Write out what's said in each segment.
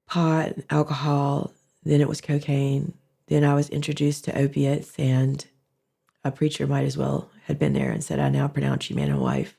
pot, alcohol, then it was cocaine. Then I was introduced to opiates, and a preacher might as well had been there and said, "I now pronounce you man and wife."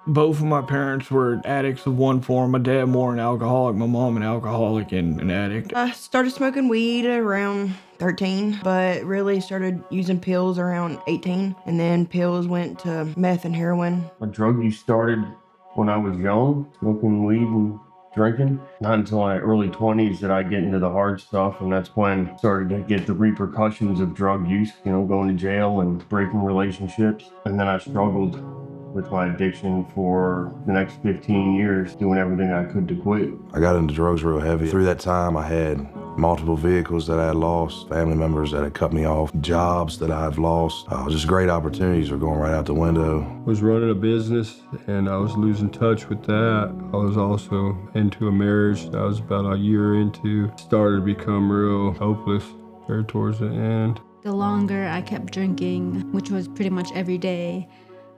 Both of my parents were addicts of one form. My dad more an alcoholic, my mom an alcoholic and an addict. I started smoking weed around 13, but really started using pills around 18. And then pills went to meth and heroin. My drug use started when I was young, smoking weed and drinking. Not until my early 20s did I get into the hard stuff, and that's when I started to get the repercussions of drug use, going to jail and breaking relationships. And then I struggled with my addiction for the next 15 years, doing everything I could to quit. I got into drugs real heavy. Through that time, I had multiple vehicles that I had lost, family members that had cut me off, jobs that I've lost. Just great opportunities were going right out the window. I was running a business and I was losing touch with that. I was also into a marriage that I was about a year into. Started to become real hopeless there towards the end. The longer I kept drinking, which was pretty much every day,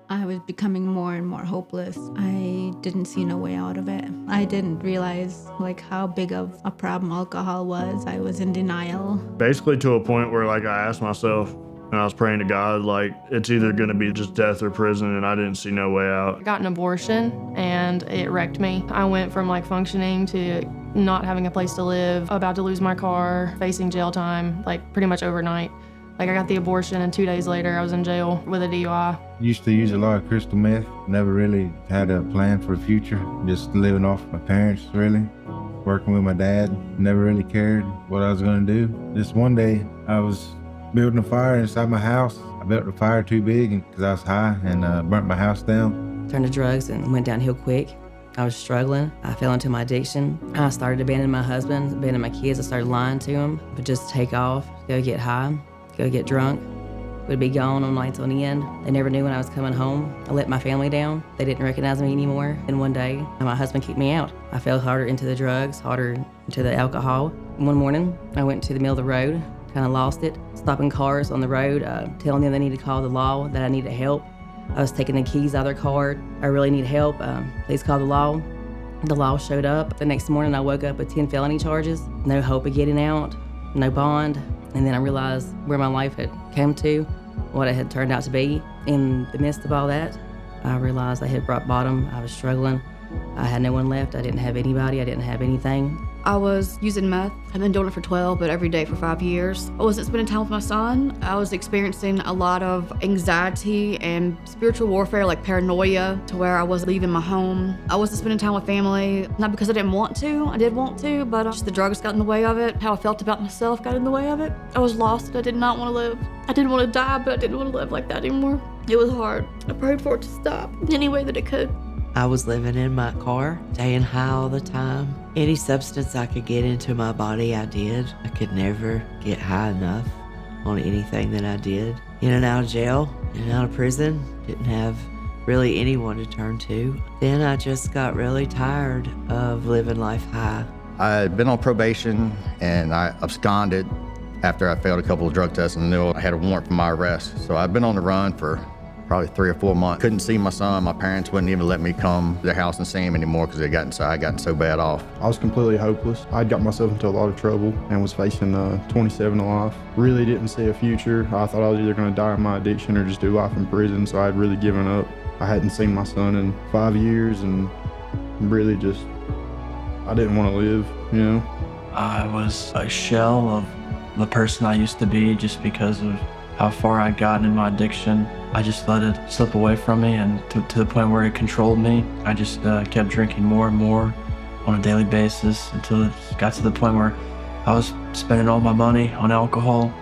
I was becoming more and more hopeless. I didn't see no way out of it. I didn't realize how big of a problem alcohol was. I was in denial. Basically to a point where I asked myself, and I was praying to God, it's either gonna be just death or prison, and I didn't see no way out. I got an abortion and it wrecked me. I went from functioning to not having a place to live, about to lose my car, facing jail time, pretty much overnight. I got the abortion and 2 days later I was in jail with a DUI. Used to use a lot of crystal meth. Never really had a plan for the future. Just living off my parents, really. Working with my dad. Never really cared what I was gonna do. Just one day I was building a fire inside my house. I built the fire too big because I was high and burnt my house down. Turned to drugs and went downhill quick. I was struggling. I fell into my addiction. I started abandoning my husband, abandoning my kids. I started lying to them, but just take off, go get high, go get drunk. Would be gone on nights on end. They never knew when I was coming home. I let my family down. They didn't recognize me anymore. And one day, my husband kicked me out. I fell harder into the drugs, harder into the alcohol. One morning, I went to the middle of the road, kind of lost it, stopping cars on the road, telling them they need to call the law, that I needed help. I was taking the keys out of their car. I really need help. Please call the law. The law showed up. The next morning, I woke up with 10 felony charges. No hope of getting out, no bond. And then I realized where my life had come to, what it had turned out to be. In the midst of all that, I realized I had rock bottom. I was struggling. I had no one left. I didn't have anybody. I didn't have anything. I was using meth. I've been doing it for 12, but every day for 5 years. I wasn't spending time with my son. I was experiencing a lot of anxiety and spiritual warfare, like paranoia, to where I wasn't leaving my home. I wasn't spending time with family, not because I didn't want to. I did want to, but just the drugs got in the way of it. How I felt about myself got in the way of it. I was lost. I did not want to live. I didn't want to die, but I didn't want to live like that anymore. It was hard. I prayed for it to stop any way that it could. I was living in my car, staying high all the time. Any substance I could get into my body, I did. I could never get high enough on anything that I did. In and out of jail, in and out of prison, didn't have really anyone to turn to. Then I just got really tired of living life high. I had been on probation and I absconded after I failed a couple of drug tests and knew I had a warrant for my arrest. So I've been on the run for probably 3 or 4 months. Couldn't see my son. My parents wouldn't even let me come to their house and see him anymore because I had gotten so bad off. I was completely hopeless. I'd got myself into a lot of trouble and was facing 27 to life. Really didn't see a future. I thought I was either going to die of my addiction or just do life in prison, so I had really given up. I hadn't seen my son in 5 years and really just, I didn't want to live, I was a shell of the person I used to be just because of how far I'd gotten in my addiction. I just let it slip away from me, and to the point where it controlled me. I just kept drinking more and more on a daily basis until it got to the point where I was spending all my money on alcohol.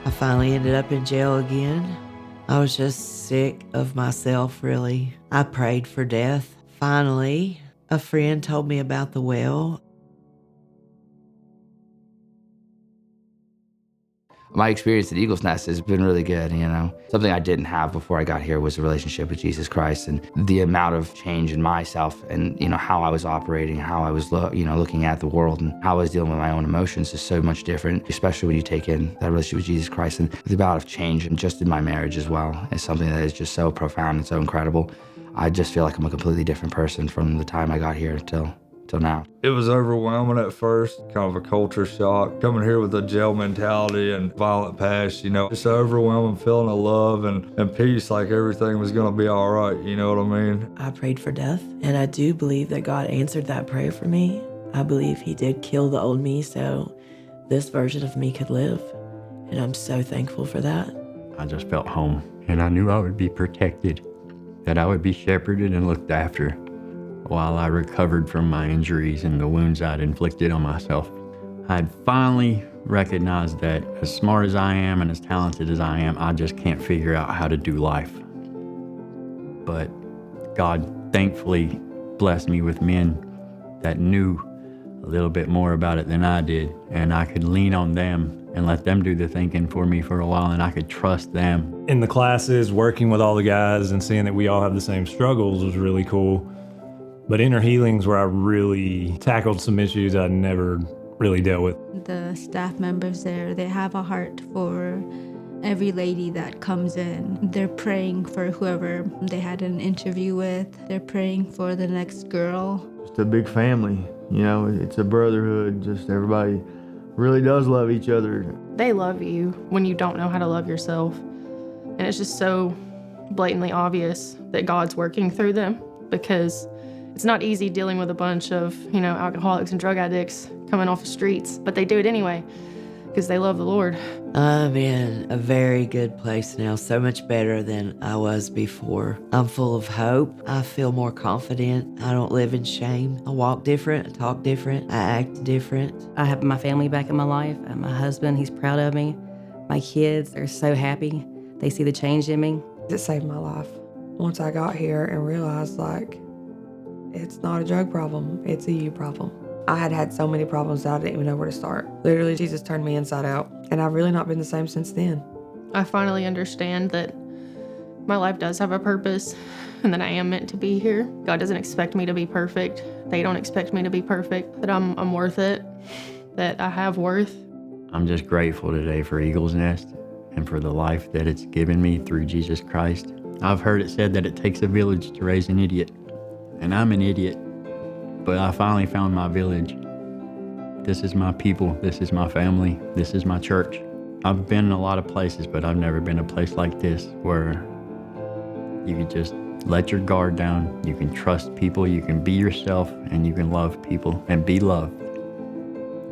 I finally ended up in jail again. I was just sick of myself, really. I prayed for death. Finally, a friend told me about the well. My experience at Eagle's Nest has been really good, Something I didn't have before I got here was a relationship with Jesus Christ, and the amount of change in myself and, how I was operating, how I was, looking at the world and how I was dealing with my own emotions is so much different, especially when you take in that relationship with Jesus Christ. And the amount of change, and just in my marriage as well, is something that is just so profound and so incredible. I just feel like I'm a completely different person from the time I got here till now. It was overwhelming at first, kind of a culture shock. Coming here with a jail mentality and violent past, just an overwhelming feeling of love and peace, like everything was gonna be all right, you know what I mean? I prayed for death, and I do believe that God answered that prayer for me. I believe he did kill the old me so this version of me could live, and I'm so thankful for that. I just felt home, and I knew I would be protected, that I would be shepherded and looked after while I recovered from my injuries and the wounds I'd inflicted on myself. I had finally recognized that as smart as I am and as talented as I am, I just can't figure out how to do life. But God thankfully blessed me with men that knew a little bit more about it than I did, and I could lean on them and let them do the thinking for me for a while, and I could trust them. In the classes, working with all the guys and seeing that we all have the same struggles was really cool. But inner healing's where I really tackled some issues I'd never really dealt with. The staff members there, they have a heart for every lady that comes in. They're praying for whoever they had an interview with. They're praying for the next girl. Just a big family, it's a brotherhood. Just everybody really does love each other. They love you when you don't know how to love yourself. And it's just so blatantly obvious that God's working through them, because it's not easy dealing with a bunch of, alcoholics and drug addicts coming off the streets, but they do it anyway because they love the Lord. I'm in a very good place now, so much better than I was before. I'm full of hope. I feel more confident. I don't live in shame. I walk different, I talk different, I act different. I have my family back in my life. My husband, he's proud of me. My kids are so happy. They see the change in me. It saved my life. Once I got here and realized, it's not a drug problem, it's a you problem. I had so many problems that I didn't even know where to start. Literally, Jesus turned me inside out, and I've really not been the same since then. I finally understand that my life does have a purpose and that I am meant to be here. God doesn't expect me to be perfect. They don't expect me to be perfect, that I'm worth it, that I have worth. I'm just grateful today for Eagle's Nest and for the life that it's given me through Jesus Christ. I've heard it said that it takes a village to raise an idiot, and I'm an idiot. But I finally found my village. This is my people, this is my family, this is my church. I've been in a lot of places, but I've never been a place like this where you can just let your guard down, you can trust people, you can be yourself, and you can love people and be loved.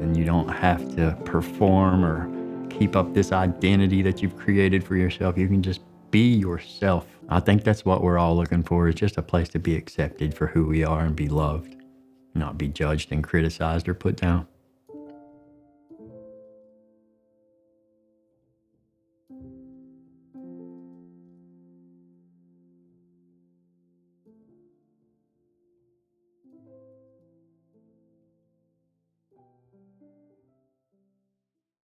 And you don't have to perform or keep up this identity that you've created for yourself. You can just be yourself. I think that's what we're all looking for, is just a place to be accepted for who we are and be loved. Not be judged and criticized or put down.